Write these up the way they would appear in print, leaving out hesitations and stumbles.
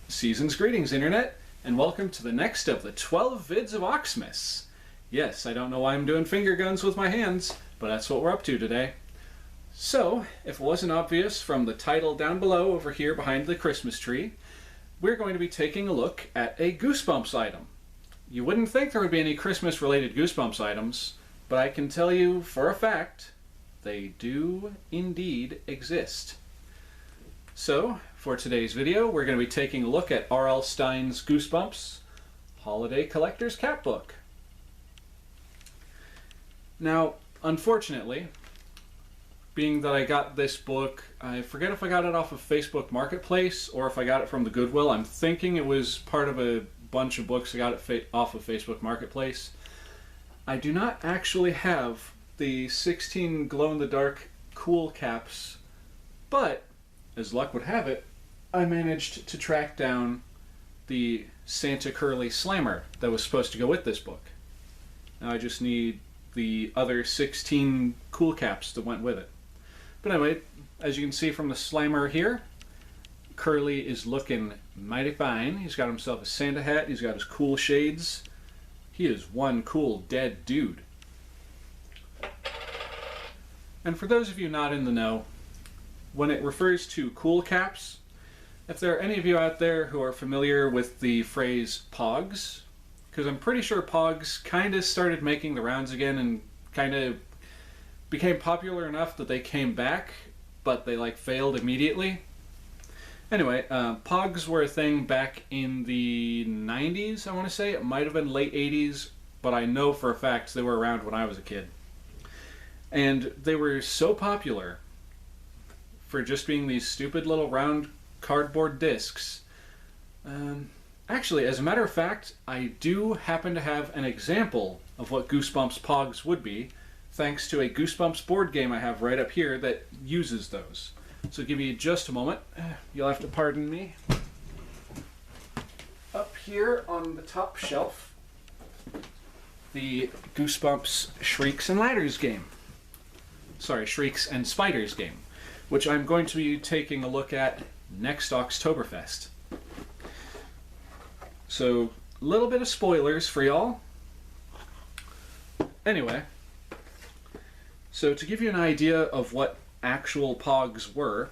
Season's greetings, Internet, and welcome to the next of the 12 vids of Oxmas. Yes, I don't know why I'm doing finger guns with my hands, but that's what we're up to today. So, if it wasn't obvious from the title down below over here behind the Christmas tree, we're going to be taking a look at a Goosebumps item. You wouldn't think there would be any Christmas-related Goosebumps items, but I can tell you for a fact, they do indeed exist. So, for today's video, we're going to be taking a look at R.L. Stine's Goosebumps Holiday Collector's Cap Book. Now, unfortunately, being that I got this book, I forget if I got it off of Facebook Marketplace or if I got it from the Goodwill. I'm thinking it was part of a bunch of books I got it off of Facebook Marketplace. I do not actually have the 16 glow-in-the-dark cool caps, but as luck would have it, I managed to track down the Santa Curly Slammer that was supposed to go with this book. Now I just need the other 16 cool caps that went with it. But anyway, as you can see from the Slammer here, Curly is looking mighty fine. He's got himself a Santa hat, he's got his cool shades. He is one cool dead dude. And for those of you not in the know, when it refers to cool caps, if there are any of you out there who are familiar with the phrase Pogs, because I'm pretty sure Pogs kind of started making the rounds again and kind of became popular enough that they came back, but they failed immediately. Anyway, Pogs were a thing back in the 90s, I want to say. It might have been late 80s, but I know for a fact they were around when I was a kid. And they were so popular for just being these stupid little round cardboard discs. Actually, as a matter of fact, I do happen to have an example of what Goosebumps Pogs would be, thanks to a Goosebumps board game I have right up here that uses those. So give me just a moment. You'll have to pardon me. Up here on the top shelf, the Goosebumps Shrieks and Ladders game. Sorry, Shrieks and Spiders game, which I'm going to be taking a look at next Oktoberfest. So, a little bit of spoilers for y'all. Anyway, so to give you an idea of what actual Pogs were,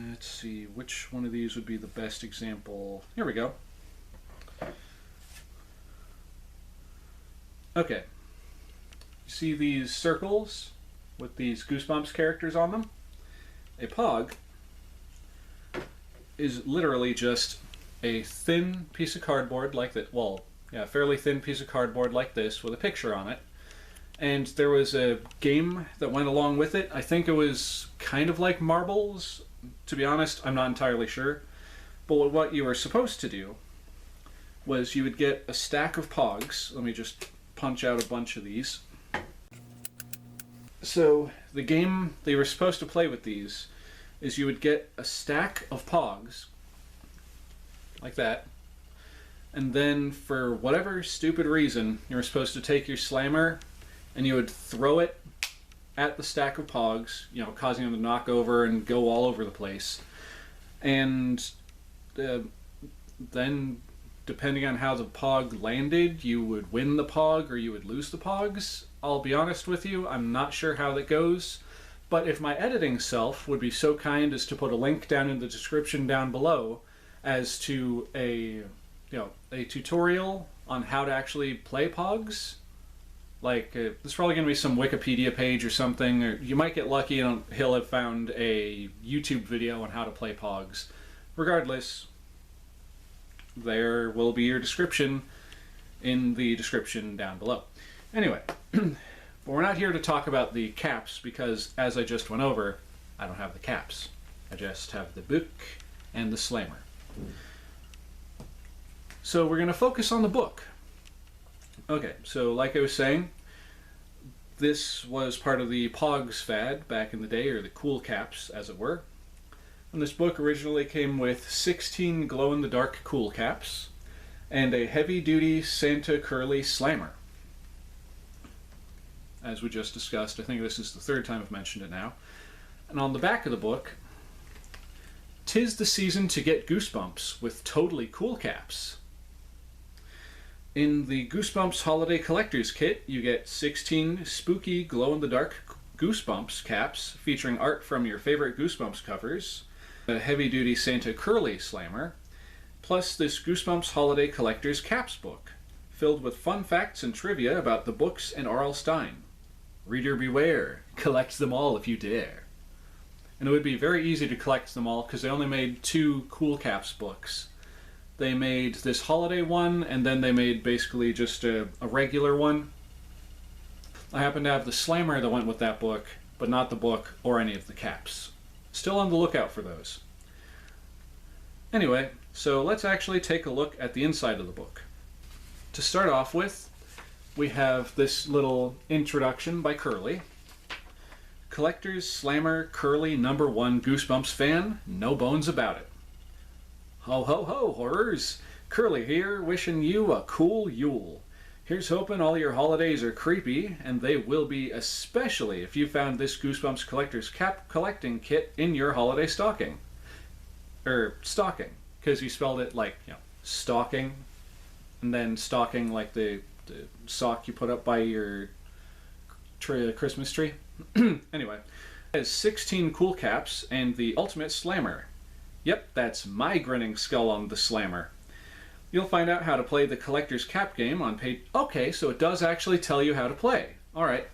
let's see, which one of these would be the best example? Here we go. Okay. You see these circles with these Goosebumps characters on them? A Pog is literally just a thin piece of cardboard like that. Well, yeah, a fairly thin piece of cardboard like this with a picture on it. And there was a game that went along with it. I think it was kind of like marbles. To be honest, I'm not entirely sure. But what you were supposed to do was you would get a stack of Pogs. Let me just punch out a bunch of these. So the game they were supposed to play with these is you would get a stack of Pogs, like that, and then for whatever stupid reason you were supposed to take your Slammer and you would throw it at the stack of Pogs, causing them to knock over and go all over the place. And then, depending on how the Pog landed, you would win the Pog or you would lose the Pogs. I'll be honest with you, I'm not sure how that goes, but if my editing self would be so kind as to put a link down in the description down below as to a tutorial on how to actually play Pogs, there's probably going to be some Wikipedia page or something, or you might get lucky and he'll have found a YouTube video on how to play Pogs. Regardless, there will be your description in the description down below. Anyway, but we're not here to talk about the caps because, as I just went over, I don't have the caps. I just have the book and the Slammer. So we're going to focus on the book. Okay, so like I was saying, this was part of the Pogs fad back in the day, or the cool caps, as it were. And this book originally came with 16 glow-in-the-dark cool caps and a heavy-duty Santa Curly Slammer. As we just discussed, I think this is the third time I've mentioned it now. And on the back of the book, 'Tis the season to get goosebumps with totally cool caps. In the Goosebumps Holiday Collector's Kit, you get 16 spooky glow-in-the-dark Goosebumps caps featuring art from your favorite Goosebumps covers, a heavy-duty Santa Curly Slammer, plus this Goosebumps Holiday Collector's Caps book, filled with fun facts and trivia about the books and R.L. Stine. Reader beware, collect them all if you dare. And it would be very easy to collect them all because they only made 2 Cool Caps books. They made this holiday one, and then they made basically just a regular one. I happen to have the Slammer that went with that book, but not the book or any of the caps. Still on the lookout for those. Anyway, so let's actually take a look at the inside of the book. To start off with, we have this little introduction by Curly. Collector's Slammer Curly #1 Goosebumps fan, no bones about it. Ho ho ho, horrors! Curly here, wishing you a cool Yule. Here's hoping all your holidays are creepy, and they will be especially if you found this Goosebumps Collector's Cap collecting kit in your holiday stocking. Stocking, because you spelled it like, stocking, and then stocking like the sock you put up by your Christmas tree. Anyway, it has 16 cool caps and the ultimate slammer. Yep, that's my grinning skull on the slammer. You'll find out how to play the collector's cap game on page... Okay, so it does actually tell you how to play. Alright,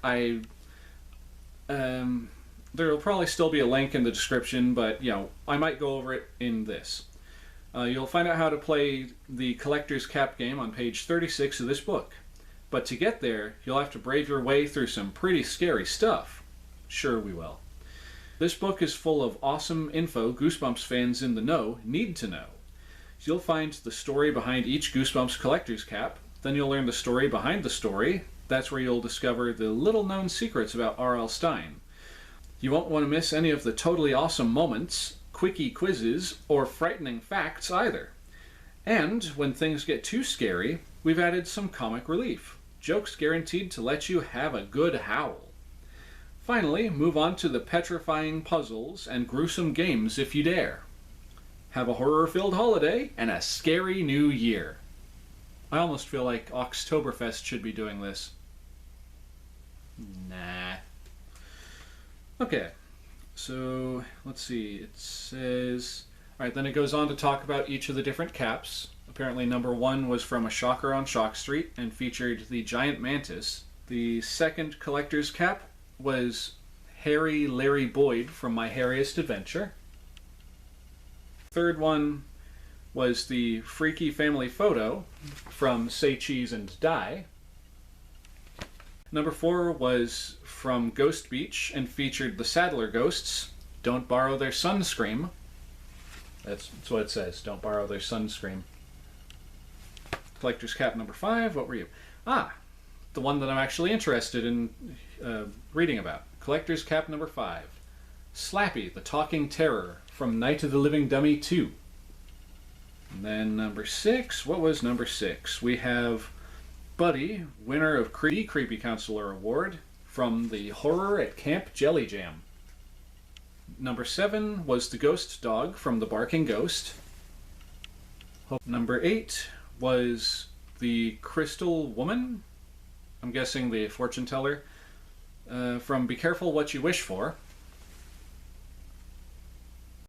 there'll probably still be a link in the description, but, I might go over it in this. You'll find out how to play the collector's cap game on page 36 of this book. But to get there, you'll have to brave your way through some pretty scary stuff. Sure we will. This book is full of awesome info Goosebumps fans in the know need to know. You'll find the story behind each Goosebumps collector's cap, then you'll learn the story behind the story. That's where you'll discover the little-known secrets about R.L. Stine. You won't want to miss any of the totally awesome moments, quickie quizzes, or frightening facts either. And when things get too scary, we've added some comic relief. Jokes guaranteed to let you have a good howl. Finally, move on to the petrifying puzzles and gruesome games if you dare. Have a horror-filled holiday and a scary new year. I almost feel like Oktoberfest should be doing this. Nah. Okay, so let's see. It says... Alright, then it goes on to talk about each of the different caps. Apparently #1 was from a shocker on Shock Street and featured the giant mantis. The second collector's cap was Harry Larry Boyd from My Hairiest Adventure. Third one was the Freaky Family Photo from Say Cheese and Die. #4 was from Ghost Beach and featured the Saddler Ghosts. Don't borrow their sunscream. That's what it says. Don't borrow their sunscream. Collector's cap #5. What were you? The one that I'm actually interested in reading about. Collector's cap #5. Slappy, the Talking Terror from Night of the Living Dummy 2. And then #6. What was #6? We have Buddy, winner of the Creepy Counselor Award from the Horror at Camp Jelly Jam. #7 was the Ghost Dog from The Barking Ghost. #8 was the Crystal Woman, I'm guessing the fortune teller, from Be Careful What You Wish For.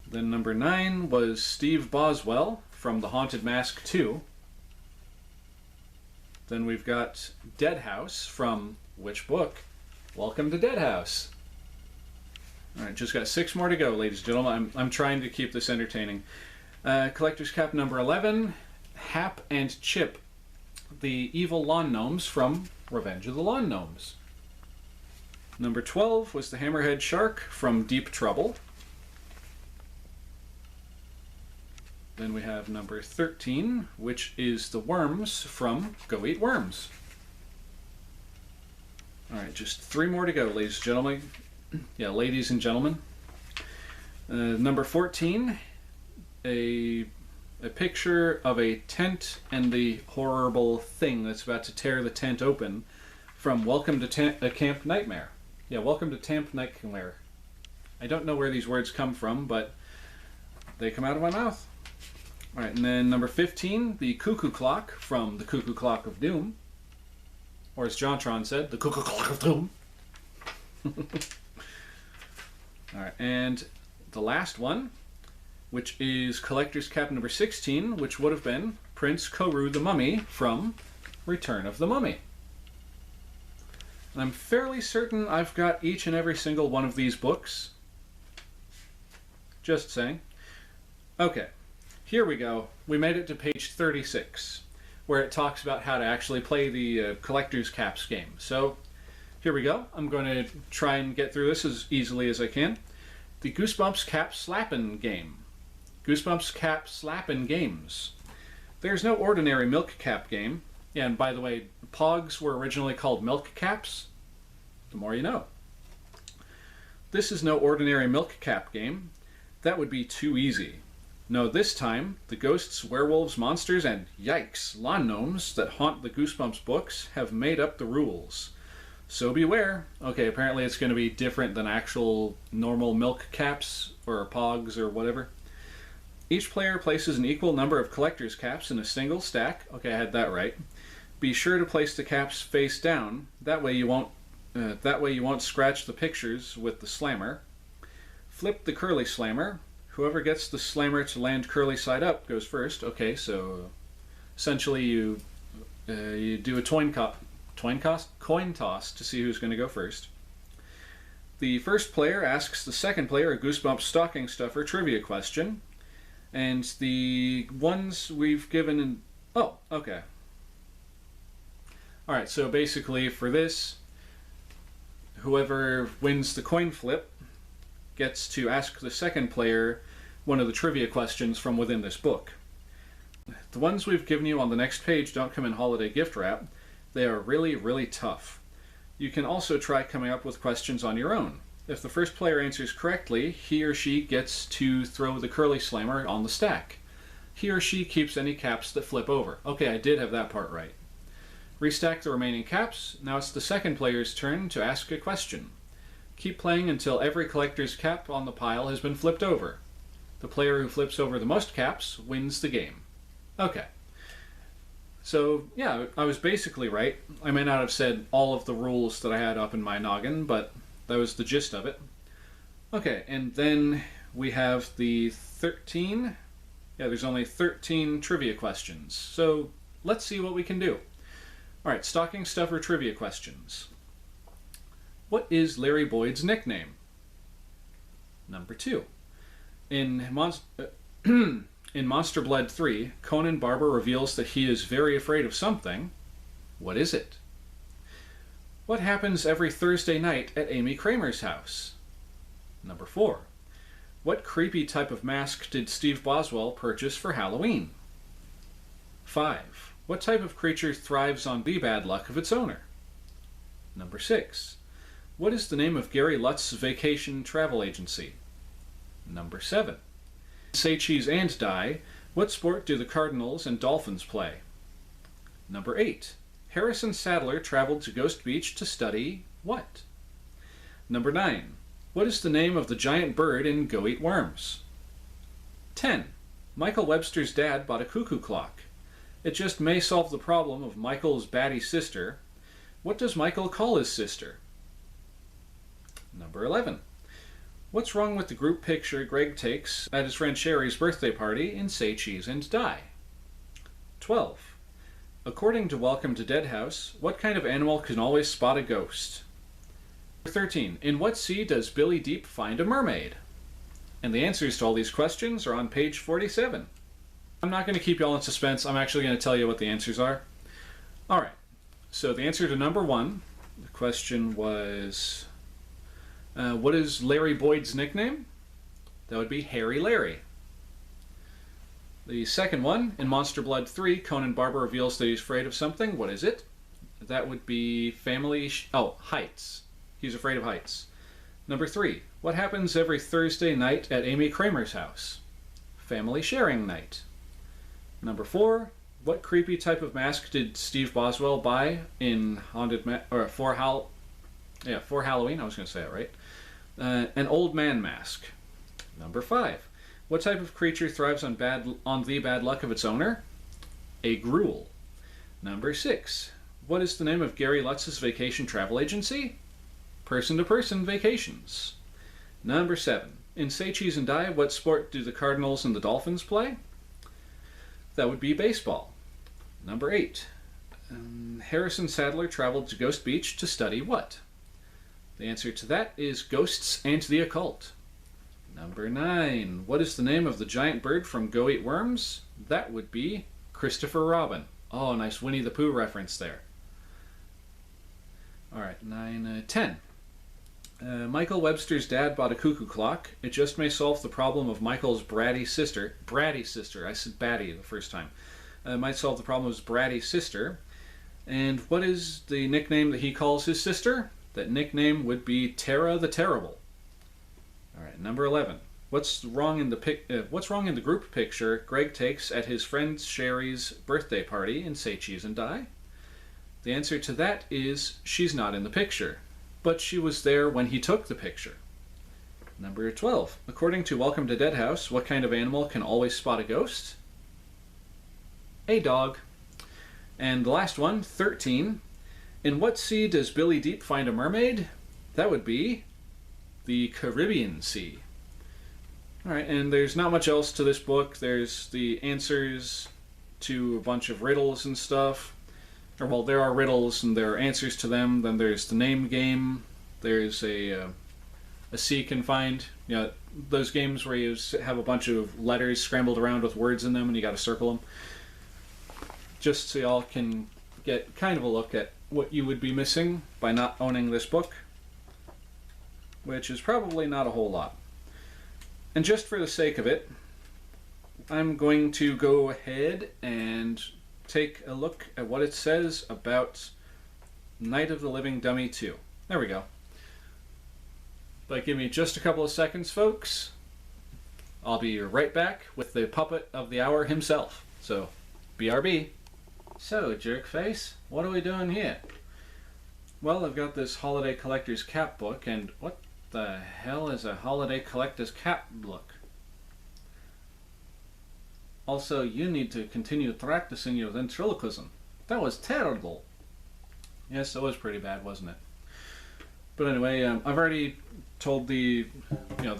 Then #9 was Steve Boswell from The Haunted Mask 2. Then we've got Dead House from which book? Welcome to Dead House. Alright, just got 6 more to go, ladies and gentlemen. I'm trying to keep this entertaining. Collector's cap #11, Hap and Chip, the evil lawn gnomes from Revenge of the Lawn Gnomes. #12 was the Hammerhead Shark from Deep Trouble. Then we have #13, which is the Worms from Go Eat Worms. Alright, just 3 more to go, ladies and gentlemen. Yeah, ladies and gentlemen. #14, a picture of a tent and the horrible thing that's about to tear the tent open from Welcome to Camp Nightmare. Yeah, Welcome to Camp Nightmare. I don't know where these words come from, but they come out of my mouth. All right, and then number 15, the Cuckoo Clock from the Cuckoo Clock of Doom. Or as Jontron said, the Cuckoo Clock of Doom. All right, and the last one, which is Collector's Cap number 16, which would have been Prince Koru the Mummy from Return of the Mummy. And I'm fairly certain I've got each and every single one of these books. Just saying. Okay, here we go. We made it to page 36, where it talks about how to actually play the Collector's Caps game. So, here we go. I'm going to try and get through this as easily as I can. The Goosebumps Cap Slappin' game. Goosebumps Cap Slappin' games. There's no ordinary milk cap game. Yeah, and by the way, Pogs were originally called milk caps. The more you know. This is no ordinary milk cap game. That would be too easy. No, this time, the ghosts, werewolves, monsters, and, yikes, lawn gnomes that haunt the Goosebumps books have made up the rules. So beware. Okay, apparently it's going to be different than actual normal milk caps, or Pogs, or whatever. Each player places an equal number of collector's caps in a single stack. Okay, I had that right. Be sure to place the caps face down. That way you won't scratch the pictures with the slammer. Flip the curly slammer. Whoever gets the slammer to land curly side up goes first. Okay, so essentially you do a coin toss to see who's going to go first. The first player asks the second player a Goosebumps stocking stuffer trivia question. And the ones we've given in... Oh, okay. Alright, so basically for this, whoever wins the coin flip gets to ask the second player one of the trivia questions from within this book. The ones we've given you on the next page don't come in holiday gift wrap. They are really, really tough. You can also try coming up with questions on your own. If the first player answers correctly, he or she gets to throw the curly slammer on the stack. He or she keeps any caps that flip over. Okay, I did have that part right. Restack the remaining caps. Now it's the second player's turn to ask a question. Keep playing until every collector's cap on the pile has been flipped over. The player who flips over the most caps wins the game. Okay. So, yeah, I was basically right. I may not have said all of the rules that I had up in my noggin, but that was the gist of it. Okay, and then we have the 13. Yeah, there's only 13 trivia questions. So, let's see what we can do. Alright, stocking stuffer trivia questions. What is Larry Boyd's nickname? Number 2. In Monster Blood 3, Conan Barber reveals that he is very afraid of something. What is it? What happens every Thursday night at Amy Kramer's house? Number 4. What creepy type of mask did Steve Boswell purchase for Halloween? 5. What type of creature thrives on the bad luck of its owner? Number 6. What is the name of Gary Lutz's vacation travel agency? Number 7. Say cheese and die. What sport do the Cardinals and Dolphins play? Number 8. Harrison Sadler traveled to Ghost Beach to study what? Number 9. What is the name of the giant bird in Go Eat Worms? 10. Michael Webster's dad bought a cuckoo clock. It just may solve the problem of Michael's batty sister. What does Michael call his sister? Number 11. What's wrong with the group picture Greg takes at his friend Sherry's birthday party in Say Cheese and Die? 12. According to Welcome to Deadhouse, what kind of animal can always spot a ghost? 13. In what sea does Billy Deep find a mermaid? And the answers to all these questions are on page 47. I'm not going to keep you all in suspense. I'm actually going to tell you what the answers are. Alright, so the answer to number 1, the question was, what is Larry Boyd's nickname? That would be Harry Larry. The second one, in Monster Blood 3, Conan Barber reveals that he's afraid of something. What is it? That would be heights. He's afraid of heights. Number 3, what happens every Thursday night at Amy Kramer's house? Family sharing night. Number 4, what creepy type of mask did Steve Boswell buy in for Halloween? I was going to say it right. An old man mask. Number 5, What type of creature thrives on the bad luck of its owner? A gruel. Number 6. What is the name of Gary Lutz's vacation travel agency? Person to Person Vacations. Number 7. In Say Cheese and Die, what sport do the Cardinals and the Dolphins play? That would be baseball. Number 8. Harrison Sadler traveled to Ghost Beach to study what? The answer to that is ghosts and the occult. Number 9. What is the name of the giant bird from Go Eat Worms? That would be Christopher Robin. Oh, nice Winnie the Pooh reference there. Alright, 10. Michael Webster's dad bought a cuckoo clock. It just may solve the problem of Michael's bratty sister. Bratty sister. I said batty the first time. Might solve the problem of his bratty sister. And what is the nickname that he calls his sister? That nickname would be Tara the Terrible. Alright, number 11. What's wrong in the group picture Greg takes at his friend Sherry's birthday party in Say Cheese and Die? The answer to that is she's not in the picture, but she was there when he took the picture. Number 12. According to Welcome to Deadhouse, what kind of animal can always spot a ghost? A dog. And the last one, 13. In what sea does Billy Deep find a mermaid? That would be the Caribbean Sea. Alright, and there's not much else to this book. There's the answers to a bunch of riddles and stuff. Or, well, there are riddles and there are answers to them. Then there's the name game. There's a sea can find. You know, those games where you have a bunch of letters scrambled around with words in them and you got to circle them. Just so y'all can get kind of a look at what you would be missing by not owning this book, which is probably not a whole lot. And just for the sake of it, I'm going to go ahead and take a look at what it says about Night of the Living Dummy 2. There we go. But give me just a couple of seconds, folks. I'll be right back with the puppet of the hour himself. So, BRB. So, jerkface, what are we doing here? Well, I've got this Holiday Collector's Cap book, and what the hell is a Holiday Collector's Cap book? Also, you need to continue practicing your ventriloquism. That was terrible. Yes, it was pretty bad, wasn't it? But anyway, I've already told the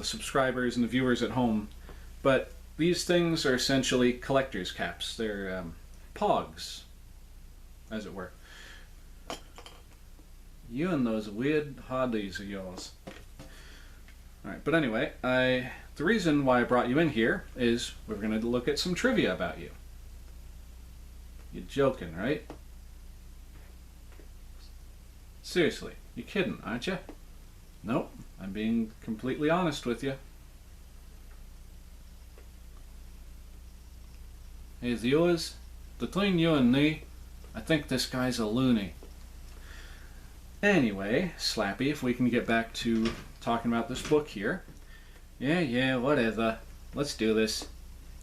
subscribers and the viewers at home, but these things are essentially collector's caps. They're Pogs, as it were. You and those weird hobbies of yours. Alright, but anyway, the reason why I brought you in here is we're going to look at some trivia about you. You're joking, right? Seriously, you're kidding, aren't you? Nope, I'm being completely honest with you. Hey viewers, between you and me, I think this guy's a loony. Anyway, Slappy, if we can get back to talking about this book here. Yeah, whatever. Let's do this.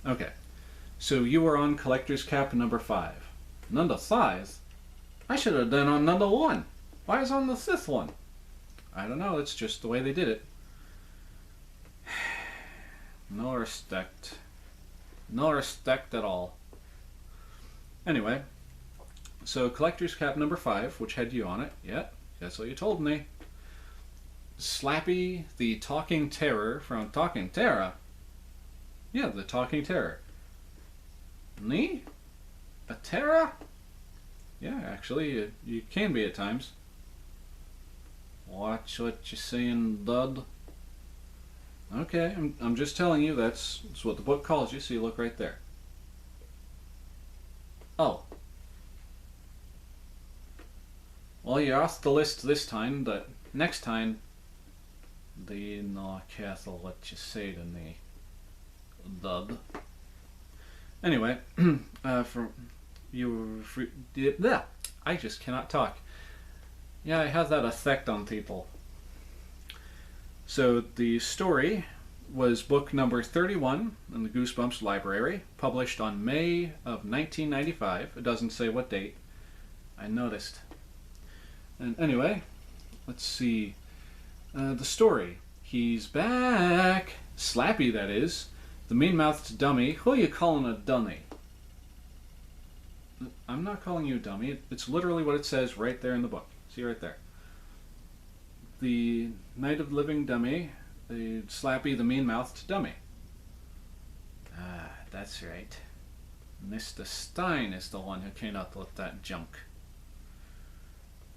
Okay, so you were on Collector's Cap number 5. Number 5? I should have done on number 1. Why is on the 5th one? I don't know, it's just the way they did it. No respect. No respect at all. Anyway, so Collector's Cap number 5, which had you on it. Yeah, that's what you told me. Slappy, the Talking Terror from Talking Terror. Yeah, the Talking Terror. Me? A terror? Yeah, actually, you can be at times. Watch what you're saying, bud. Okay, I'm just telling you that's what the book calls you, so you look right there. Oh. Well, you're off the list this time, but next time, do you not careful what you say to me, bud? Anyway, I just cannot talk. Yeah, I have that effect on people. So the story was book number 31 in the Goosebumps library, published on May of 1995. It doesn't say what date. I noticed. And anyway, let's see. The story. He's back. Slappy, that is. The mean-mouthed dummy. Who are you calling a dummy? I'm not calling you a dummy. It's literally what it says right there in the book. See right there. The Night of the Living Dummy. The Slappy, the mean-mouthed dummy. Ah, that's right. Mr. Stein is the one who came up with that junk.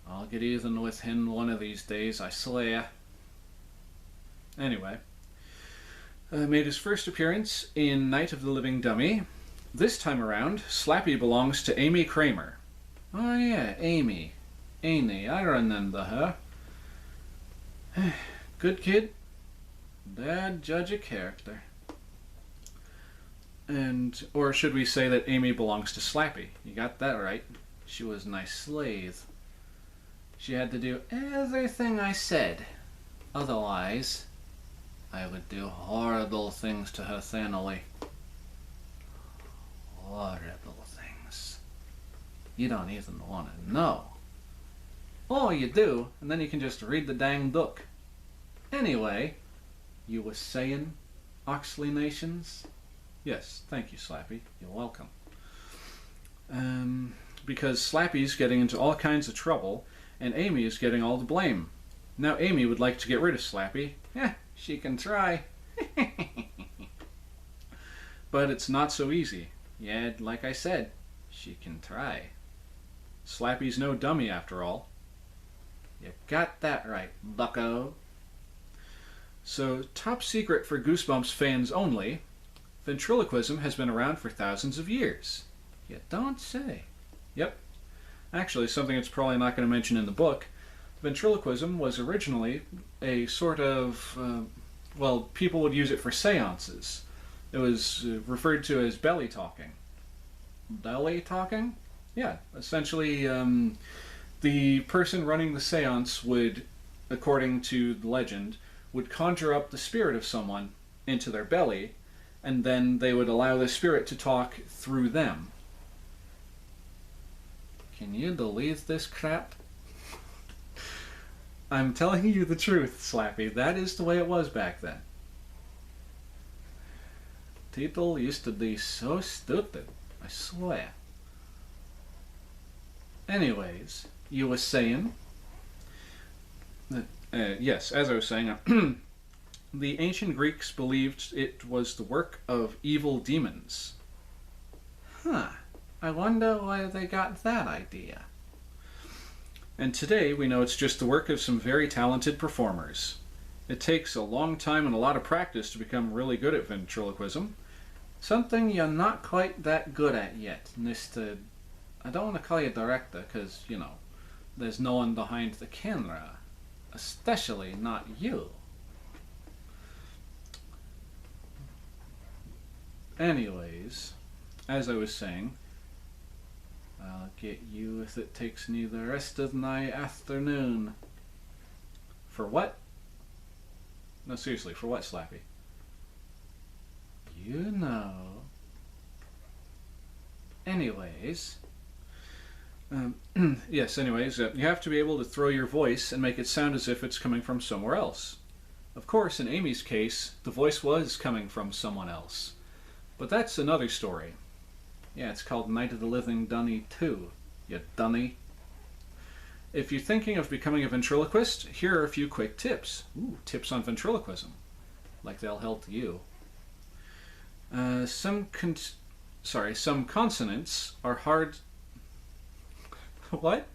I'll get even with him one of these days, I swear. Anyway, made his first appearance in Night of the Living Dummy. This time around, Slappy belongs to Amy Kramer. Oh yeah, Amy. Amy, I remember her. Good kid. Bad judge of character. And, or should we say that Amy belongs to Slappy? You got that right. She was a nice slave. She had to do everything I said. Otherwise, I would do horrible things to her family. Horrible things. You don't even want to know. Or you do, and then you can just read the dang book. Anyway, you were saying, Oxleymations? Yes, thank you, Slappy. You're welcome. Because Slappy's getting into all kinds of trouble, and Amy is getting all the blame. Now Amy would like to get rid of Slappy. Yeah, she can try. But it's not so easy. Yeah, like I said, she can try. Slappy's no dummy after all. You got that right, bucko. So, top secret for Goosebumps fans only, ventriloquism has been around for thousands of years. You don't say. Yep. Actually, something that's probably not going to mention in the book, ventriloquism was originally a sort of, well, people would use it for seances. It was referred to as belly talking. Belly talking? Yeah, essentially, the person running the seance would, according to the legend, would conjure up the spirit of someone into their belly, and then they would allow the spirit to talk through them. Can you believe this crap? I'm telling you the truth, Slappy. That is the way it was back then. People used to be so stupid, I swear. Anyways, you were saying... yes, as I was saying, the ancient Greeks believed it was the work of evil demons. Huh. I wonder where they got that idea. And today we know it's just the work of some very talented performers. It takes a long time and a lot of practice to become really good at ventriloquism. Something you're not quite that good at yet, Mr. I don't want to call you director because, you know, there's no one behind the camera. Especially not you. Anyways, as I was saying, I'll get you if it takes me the rest of my afternoon. For what? No, seriously, for what, Slappy? You know. Anyways. Yes, anyways, you have to be able to throw your voice and make it sound as if it's coming from somewhere else. Of course, in Amy's case, the voice was coming from someone else. But that's another story. Yeah, it's called Night of the Living Dummy 2, you dummy. If you're thinking of becoming a ventriloquist, here are a few quick tips. Ooh, tips on ventriloquism. Like they'll help you. Some consonants are hard... What?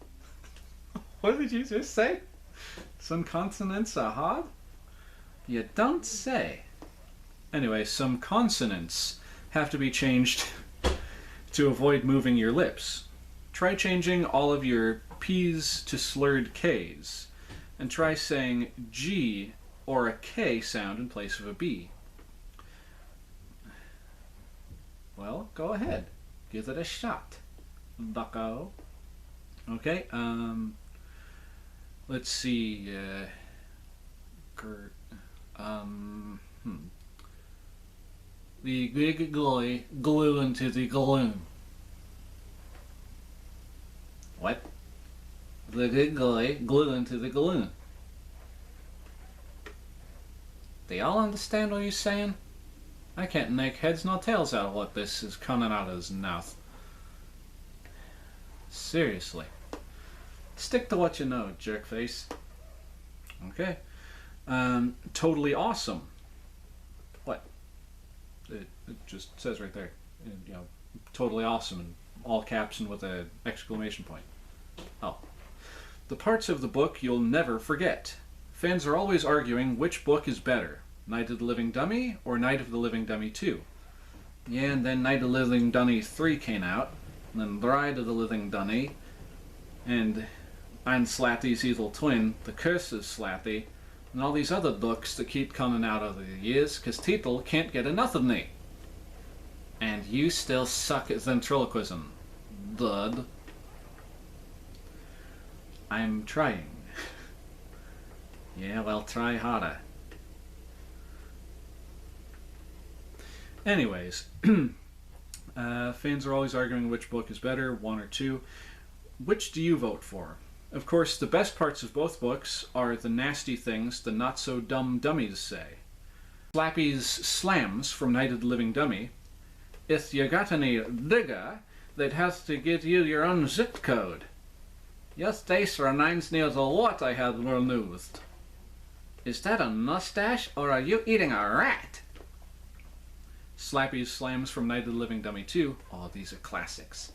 What did you just say? Some consonants are hard? You don't say. Anyway, some consonants have to be changed to avoid moving your lips. Try changing all of your P's to slurred K's, and try saying G or a K sound in place of a B. Well, go ahead. Give it a shot, bucko. Okay, let's see, the big guy glue into the balloon. What? The big guy glue into the balloon. Do y'all understand what he's saying? I can't make heads nor tails out of what this is coming out of his mouth. Seriously. Stick to what you know, jerkface. Okay. Totally awesome. What? It just says right there. You know, totally awesome in all caps and with an exclamation point. Oh. The parts of the book you'll never forget. Fans are always arguing which book is better, Night of the Living Dummy or Night of the Living Dummy 2. Yeah, and then Night of the Living Dummy 3 came out, and then Bride of the Living Dummy, and Ein Slappy's Evil Twin, The Curse of Slappy, and all these other books that keep coming out over the years, because people can't get enough of me. And you still suck at ventriloquism, bud. I'm trying. Yeah, well, try harder. Anyways, fans are always arguing which book is better, 1 or 2. Which do you vote for? Of course, the best parts of both books are the nasty things the not-so-dumb dummies say. Slappy's slams from Night of the Living Dummy. If you got any digger, they'd have to give you your own zip code. Your face reminds me of the lot I had removed. Is that a mustache, or are you eating a rat? Slappy's slams from Night of the Living Dummy 2. Oh, these are classics.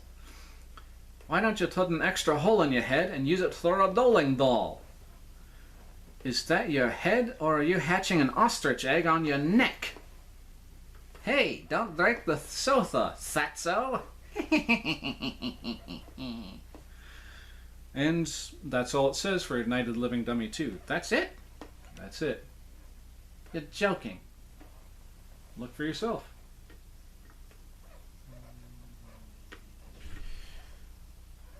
Why don't you put an extra hole in your head and use it for a bowling ball? Is that your head, or are you hatching an ostrich egg on your neck? Hey, don't break the sofa, fatso! And that's all it says for Night of the Living Dummy 2. That's it? That's it. You're joking. Look for yourself.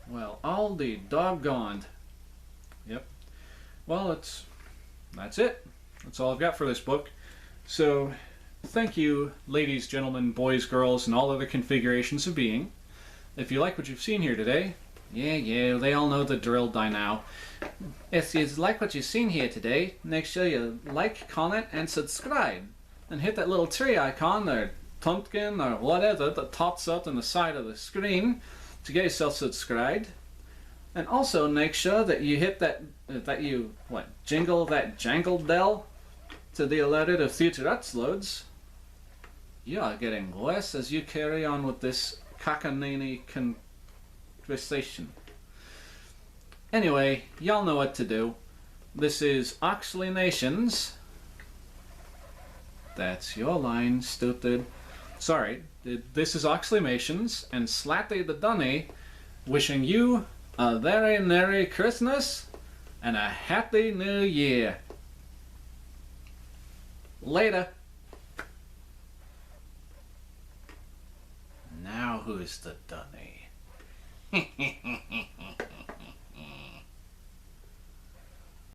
Well, all the doggone. Yep. Well, that's it. That's all I've got for this book. So, thank you, ladies, gentlemen, boys, girls, and all other configurations of being. If you like what you've seen here today, yeah, they all know the drill by now. If you like what you've seen here today, make sure you like, comment, and subscribe. And hit that little tree icon, or pumpkin, or whatever that pops up on the side of the screen to get yourself subscribed. And also make sure that you hit jingle that jangle bell to be alerted of future uploads. You are getting worse as you carry on with this cockamamie conversation. Anyway, y'all know what to do. This is Oxleymations. That's your line, stupid. Sorry, this is Oxleymations and Slappy the Dummy wishing you a very Merry Christmas and a Happy New Year. Later. Now who's the dummy?